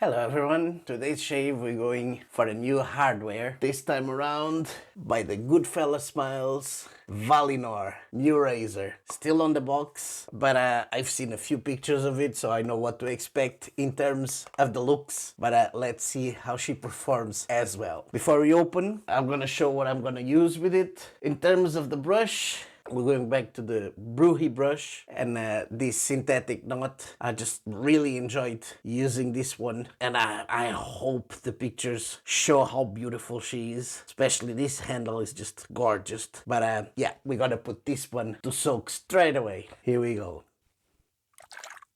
Hello everyone, today's shave we're going for a new hardware, this time around by the Goodfellas Smiles Valynor new razor. Still on the box, but I've seen a few pictures of it so I know what to expect in terms of the looks, but let's see how she performs as well. Before we open, I'm gonna show what I'm gonna use with it. In terms of the brush, we're going back to the Brujis Brush and this synthetic knot. I just really enjoyed using this one, and I hope the pictures show how beautiful she is. Especially this handle is just gorgeous. But yeah, we gotta put this one to soak straight away. Here we go.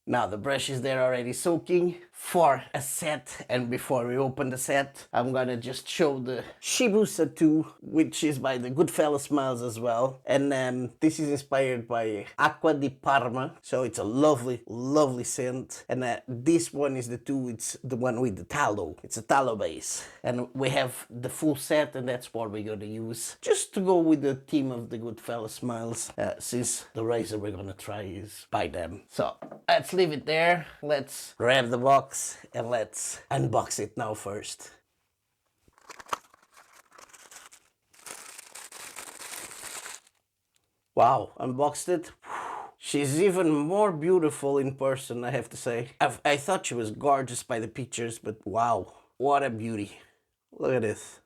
Now the brush is there already soaking for a set, and before we open the set, I'm gonna just show the Shibusa 2, which is by the Goodfellas Smiles as well. And this is inspired by Acqua di Parma, so it's a lovely, lovely scent. And this one is the 2, it's the one with the tallow. It's a tallow base. And we have the full set, and that's what we're gonna use, just to go with the theme of the Goodfellas Smiles, since the razor we're gonna try is by them. So let's leave it there. Let's grab the box and let's unbox it now first. Wow, unboxed it. She's even more beautiful in person, I have to say. I thought she was gorgeous by the pictures, but wow, what a beauty. Look at this.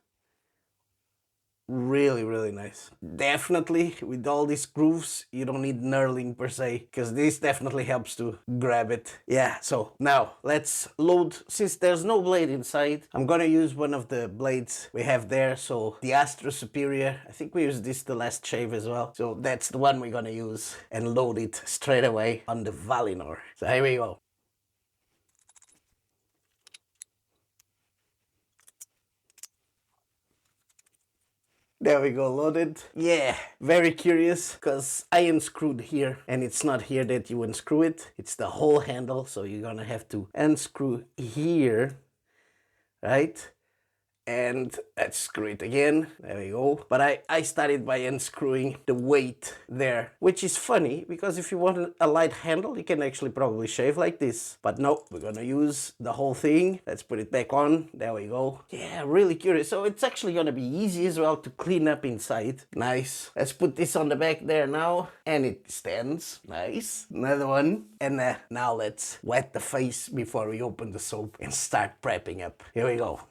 Really, really nice. Definitely, with all these grooves, you don't need knurling per se, because this definitely helps to grab it. Yeah, so now let's load. Since there's no blade inside, I'm gonna use one of the blades we have there. So the Astra Superior, I think we used this the last shave as well. So that's the one we're gonna use and load it straight away on the Valynor. So here we go. There we go, loaded. Yeah, very curious, because I unscrewed here, and it's not here that you unscrew it. It's the whole handle, so you're gonna have to unscrew here, right? And let's screw it again. There we go. But I started by unscrewing the weight there, which is funny because if you want a light handle, you can actually probably shave like this. But no, we're gonna use the whole thing. Let's put it back on. There we go. Yeah, really curious. So it's actually gonna be easy as well to clean up inside. Nice. Let's put this on the back there now. And it stands. Nice. Another one. And now let's wet the face before we open the soap and start prepping up. Here we go.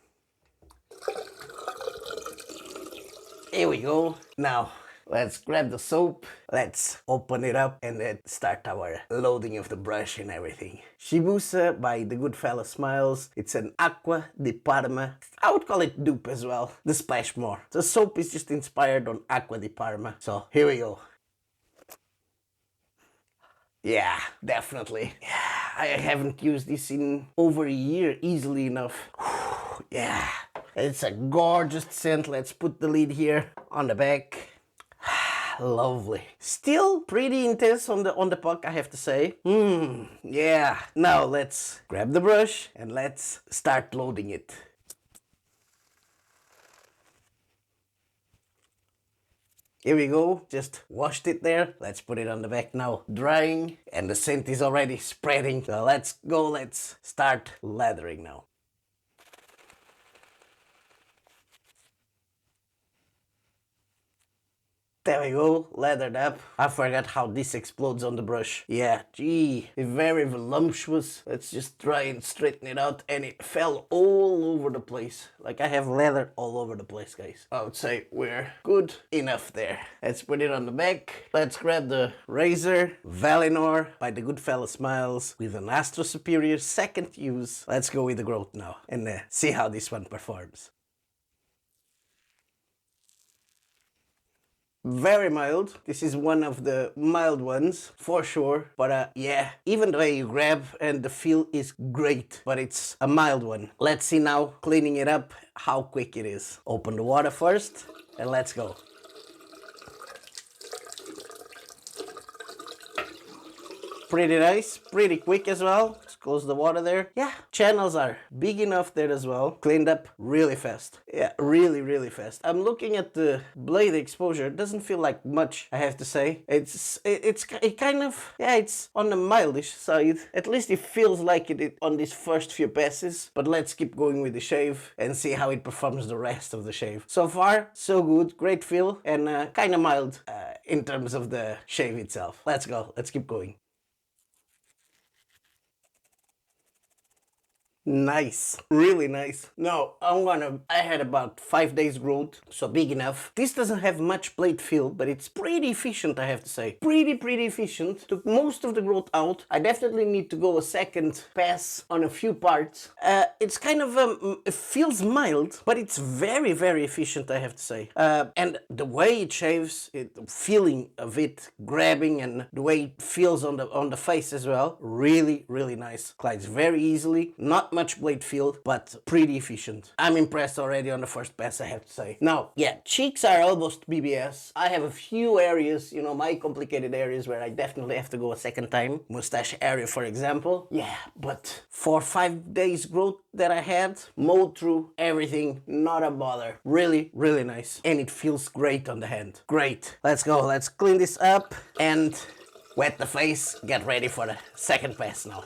Here we go. Now, let's grab the soap, let's open it up, and then start our loading of the brush and everything. Shibusa by the Goodfellas Smiles. It's an Acqua di Parma. I would call it dupe as well. The Splash More. The soap is just inspired on Acqua di Parma. So, here we go. Yeah, definitely. Yeah, I haven't used this in over a year easily enough. Yeah. It's a gorgeous scent. Let's put the lid here on the back. Lovely. Still pretty intense on the puck, I have to say. Yeah. Now let's grab the brush and let's start loading it. Here we go, just washed it there. Let's put it on the back now, drying, and the scent is already spreading. So let's go, let's start lathering now. There we go, lathered up. I forgot how this explodes on the brush. Yeah, gee, very voluptuous. Let's just try and straighten it out, and it fell all over the place. Like I have leather all over the place, guys. I would say we're good enough there. Let's put it on the back. Let's grab the razor, Valynor by the Goodfellas Smiles with an Astra Superior second use. Let's go with the growth now and see how this one performs. Very mild. This is one of the mild ones for sure, but yeah, even the way you grab and the feel is great, but it's a mild one. Let's see now, cleaning it up, how quick it is. Open the water first and let's go. Pretty nice, pretty quick as well. Let's close the water there. Yeah, channels are big enough there as well. Cleaned up really fast. Yeah, really, really fast. I'm looking at the blade exposure. It doesn't feel like much, I have to say. It kind of, yeah, it's on the mildish side. At least it feels like it on these first few passes. But let's keep going with the shave and see how it performs the rest of the shave. So far, so good. Great feel and kind of mild in terms of the shave itself. Let's go. Let's keep going. Nice, really nice. Now, I had about 5 days growth, so big enough. This doesn't have much blade feel, but it's pretty efficient, I have to say. Pretty efficient. Took most of the growth out. I definitely need to go a second pass on a few parts. It's kind of, it feels mild, but it's very efficient, I have to say. And the way it shaves, the feeling of it grabbing and the way it feels on the face as well, really nice. Glides very easily, not much blade feel, but pretty efficient. I'm impressed already on the first pass, I have to say. Now, yeah, cheeks are almost BBS. I have a few areas, you know, my complicated areas where I definitely have to go a second time. Mustache area, for example. Yeah, but for 5 days growth that I had, mowed through everything, not a bother. Really nice. And it feels great on the hand. Great. Let's go. Let's clean this up and wet the face. Get ready for the second pass now.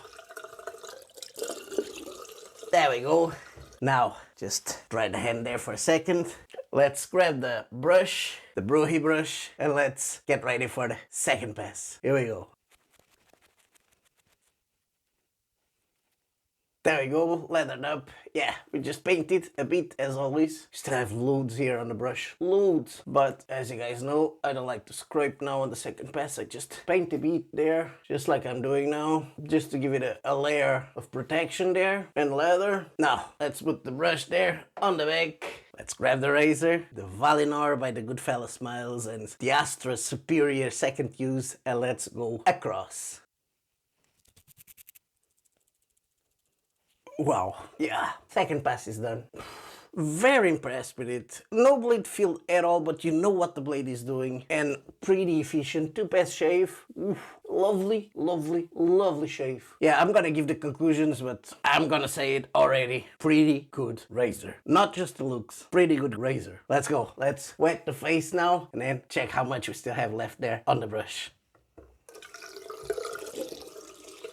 There we go. Now, just dry the hand there for a second. Let's grab the brush, the Brujis brush, and let's get ready for the second pass. Here we go. There we go, leathered up. Yeah, we just painted a bit as always. Still have loads here on the brush, loads. But as you guys know, I don't like to scrape now on the second pass. I just paint a bit there, just like I'm doing now, just to give it a layer of protection there and leather. Now, let's put the brush there on the back. Let's grab the razor, the Valynor by the Goodfellas Smiles and the Astra Superior second use, and let's go across. Wow, yeah, second pass is done. Very impressed with it. No blade feel at all, but you know what the blade is doing. And pretty efficient. 2-pass shave. Oof, lovely shave. Yeah, I'm gonna give the conclusions, but I'm gonna say it already. Pretty good razor. Not just the looks. Pretty good razor. Let's go. Let's wet the face now and then check how much we still have left there on the brush.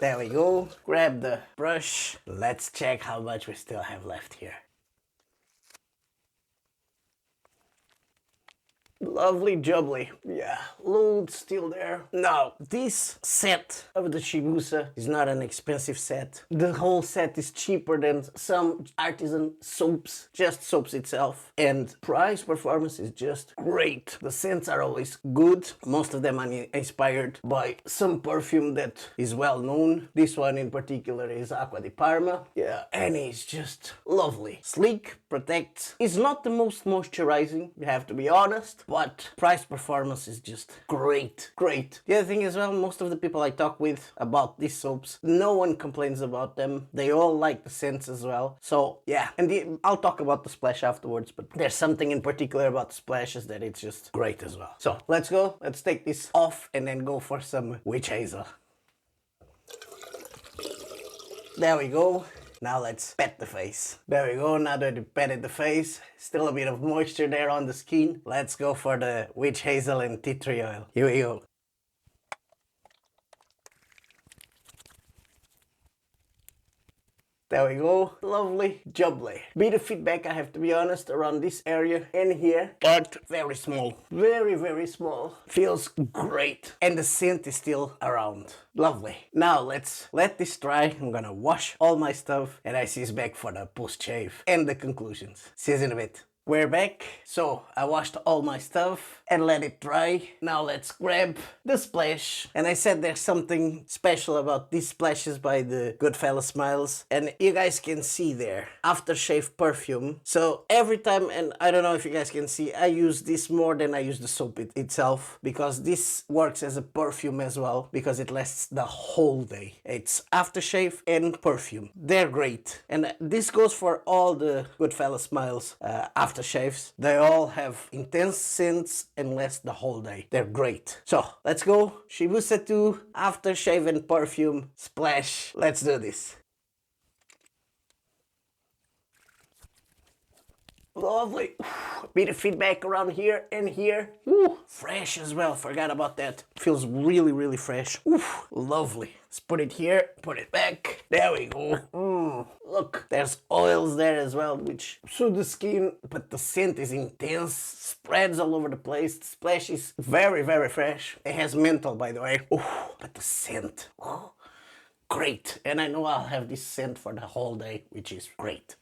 There we go. Grab the brush. Let's check how much we still have left here. Lovely jubbly. Yeah, loads still there. Now, this set of the Shibusa is not an expensive set. The whole set is cheaper than some artisan soaps, just soaps itself. And price performance is just great. The scents are always good. Most of them are inspired by some perfume that is well known. This one in particular is Acqua di Parma. Yeah, and it's just lovely. Sleek, protects. It's not the most moisturizing, you have to be honest. But price performance is just great. The other thing as well, most of the people I talk with about these soaps, no one complains about them. They all like the scents as well. So yeah, and I'll talk about the splash afterwards, but there's something in particular about the splashes that it's just great as well. So let's go, let's take this off and then go for some witch hazel. There we go. Now let's pet the face. There we go, now that we petted the face, still a bit of moisture there on the skin. Let's go for the witch hazel and tea tree oil. Here we go. There we go, lovely, jubbly. Bit of feedback, I have to be honest, around this area and here, but very small. Very small. Feels great. And the scent is still around. Lovely. Now let's let this dry. I'm gonna wash all my stuff and I see you back for the post-shave and the conclusions. See you in a bit. We're back. So I washed all my stuff and let it dry. Now let's grab the splash. And I said there's something special about these splashes by the Goodfellas Smiles. And you guys can see there, aftershave perfume. So every time, and I don't know if you guys can see, I use this more than I use the soap itself. Because this works as a perfume as well. Because it lasts the whole day. It's aftershave and perfume. They're great. And this goes for all the Goodfellas Smiles aftershaves. They all have intense scents and last the whole day. They're great. So let's go. Shibusa 2 aftershave and perfume splash. Let's do this. lovely. Bit of feedback around here and here. Ooh, fresh as well, forgot about that. Feels really, really fresh. Ooh, lovely. Let's put it here, put it back. There we go. Look, there's oils there as well, which soothe the skin, but the scent is intense, spreads all over the place. The splash is very, very fresh. It has menthol, by the way. Ooh, but the scent, great. And I know I'll have this scent for the whole day, which is great.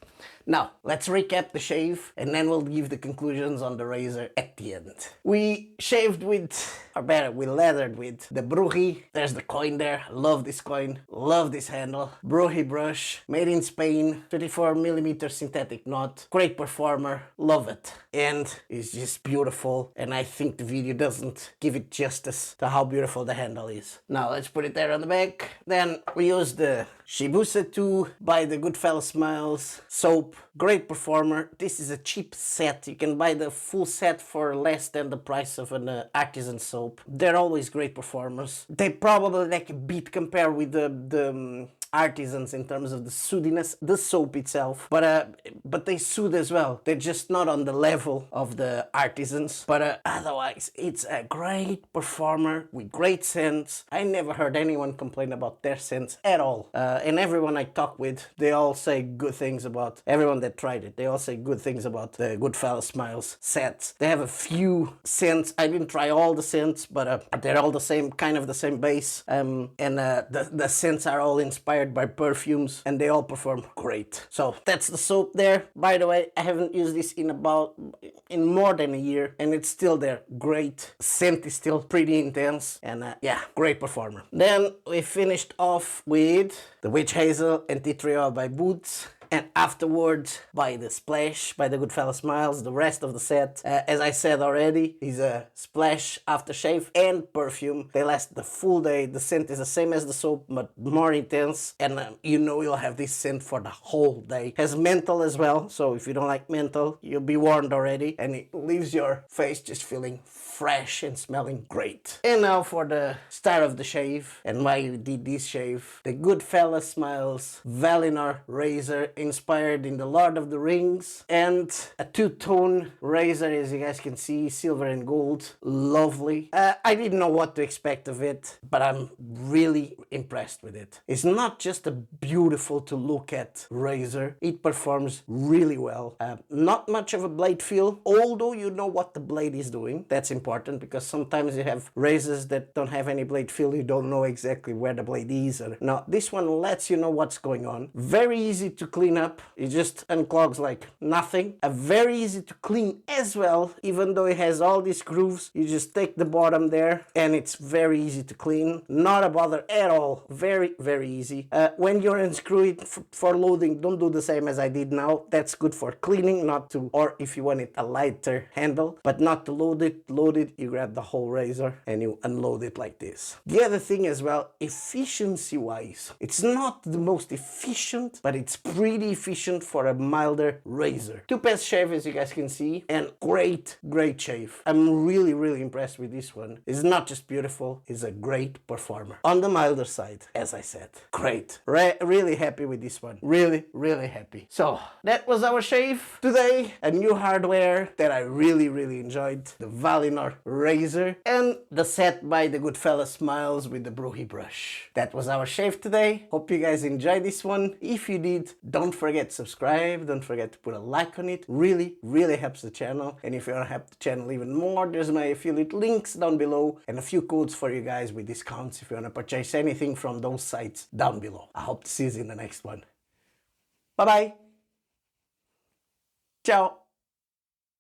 Now, let's recap the shave, and then we'll give the conclusions on the razor at the end. We shaved with, or better, we leathered with the Brujis. There's the coin there. Love this coin. Love this handle. Brujis Brush, made in Spain, 24mm synthetic knot. Great performer. Love it. And it's just beautiful, and I think the video doesn't give it justice to how beautiful the handle is. Now, let's put it there on the back. Then we use the Shibusa 2 by the Goodfellas Smile soap. Great performer. This is a cheap set. You can buy the full set for less than the price of an artisan soap. They're always great performers. They probably like a bit compared with the artisans in terms of the soothiness, the soap itself, but they soothe as well. They're just not on the level of the artisans, but otherwise it's a great performer with great scents. I never heard anyone complain about their scents at all, and everyone I talk with, they all say good things about, everyone that tried it, they all say good things about the Goodfellas Smiles sets. They have a few scents. I didn't try all the scents, but they're all the same, kind of the same base, and the scents are all inspired by perfumes, and they all perform great. So that's the soap there. By the way, I haven't used this in more than a year, and it's still there. Great. Scent is still pretty intense, and yeah, great performer. Then we finished off with the Witch Hazel and Tea Tree Oil by Boots. And afterwards, by the Splash, by the Goodfellas Smiles, the rest of the set, as I said already, is a splash, aftershave, and perfume. They last the full day. The scent is the same as the soap, but more intense. And you know you'll have this scent for the whole day. Has menthol as well, so if you don't like menthol, you'll be warned already. And it leaves your face just feeling fresh and smelling great. And now for the start of the shave, and why you did this shave. The Goodfellas Smiles Valynor razor, inspired in the Lord of the Rings, and a two-tone razor, as you guys can see, silver and gold. Lovely. I didn't know what to expect of it, but I'm really impressed with it. It's not just a beautiful to look at razor, it performs really well. Not much of a blade feel, although you know what the blade is doing. That's important, because sometimes you have razors that don't have any blade feel, you don't know exactly where the blade is. No, this one lets you know what's going on. Very easy to clean up. It just unclogs like nothing. Very easy to clean as well, even though it has all these grooves. You just take the bottom there and it's very easy to clean. Not a bother at all. Very, very easy. When you're unscrew it for loading, don't do the same as I did now. That's good for cleaning, not to, or if you want it a lighter handle, but not to load it. Load it, you grab the whole razor and you unload it like this. The other thing as well, efficiency wise, it's not the most efficient, but it's pretty efficient for a milder razor. Two-pass shave, as you guys can see, and great shave. I'm really, really impressed with this one. It's not just beautiful, it's a great performer. On the milder side, as I said, great. Really happy with this one. Really, really happy. So that was our shave today. A new hardware that I really, really enjoyed. The Valynor razor and the set by the Goodfellas Smiles with the Brujis Brush. That was our shave today. Hope you guys enjoyed this one. If you did, don't forget to subscribe. Don't forget to put a like on it. Really, really helps the channel. And if you want to help the channel even more, there's my affiliate links down below and a few codes for you guys with discounts if you want to purchase anything from those sites down below. I hope to see you in the next one. Bye bye. Ciao.